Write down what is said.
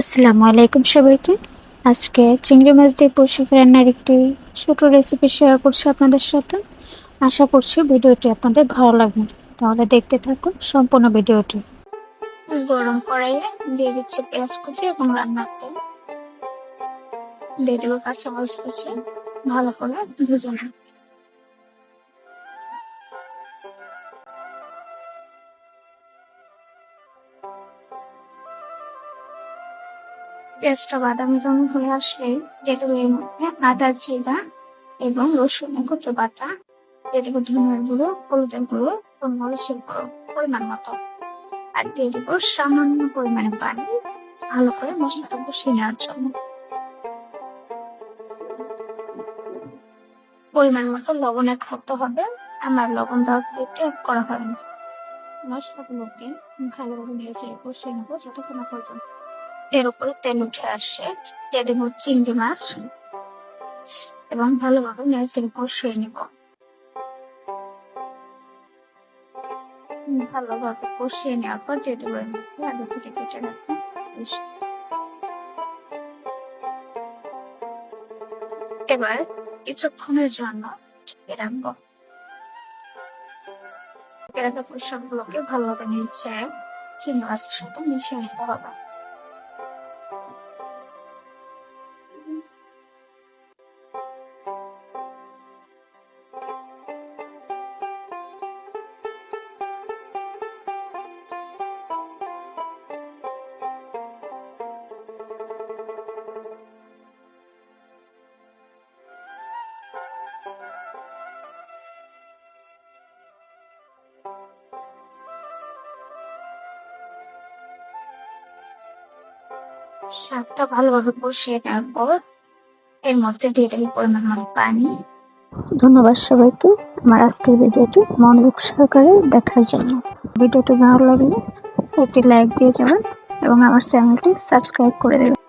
আসসালামু আলাইকুম সবাইকে। আজকে চিংড়ি মাছ দিয়ে পুঁইশাক রান্নার একটি ছোট রেসিপি শেয়ার করছি আপনাদের সাথে। আশা করছি ভিডিওটি আপনাদের ভালো লাগবে। তাহলে দেখতে থাকুন সম্পূর্ণ ভিডিওটি। গরম কড়াইয়ে দিয়ে দিচ্ছি পেঁয়াজ কুচি এবং রান্নার তেল, দিয়ে দেবো কাঁচামরিচ কুচি, ভালো করে ভেজে নেব। পেঁয়াজটা বাদামি রং হয়ে আসলে দিয়ে দেবো এর মধ্যে আদা, জিরা এবং রসুন কুচো বাটা, দিয়ে দেবো ধনিয়ার গুঁড়ো, হলুদের গুঁড়ো, মরিচের গুঁড়ো পরিমাণ মতো, আর দিয়ে দেবো সামান্য পরিমাণে পানি, ভালো করে মশলাটা কষিয়ে নেওয়ার জন্য। পরিমাণ মতো লবণ অ্যাড করতে হবে। আমার লবণ দেওয়ার প্লেটে অ্যাড করা হয়নি। মশলাগুলোকে ভালোভাবে ভেজে কষিয়ে নেবো যতক্ষণ না পর্যন্ত এর উপরে তেল উঠে আসে। দিয়ে দেবো চিংড়ি মাছ এবং ভালোভাবে নেড়ে কষিয়ে নেব। ভালোভাবে কষিয়ে নেওয়ার পর দিয়ে দেবো এর মধ্যে আগে থেকে কেটে রাখবো। এবার কিছুক্ষণের জন্য ঢেকে রাখবো। ঢেকে রাখা পোশাকগুলোকে ভালোভাবে নিচে চিংড়ি মাছের সাথে মিশিয়ে নিতে হবে। শাকটা ভালোভাবে কষিয়ে নেওয়ার পর এর মধ্যে দিয়ে দেবো পরিমাণ মতো পানি। ধন্যবাদ সবাইকে আমার আজকের ভিডিওটি মনোযোগ সহকারে দেখার জন্য। ভিডিওটি ভালো লাগলে একটি লাইক দিয়ে যাবেন এবং আমার চ্যানেলটি সাবস্ক্রাইব করে দেবেন।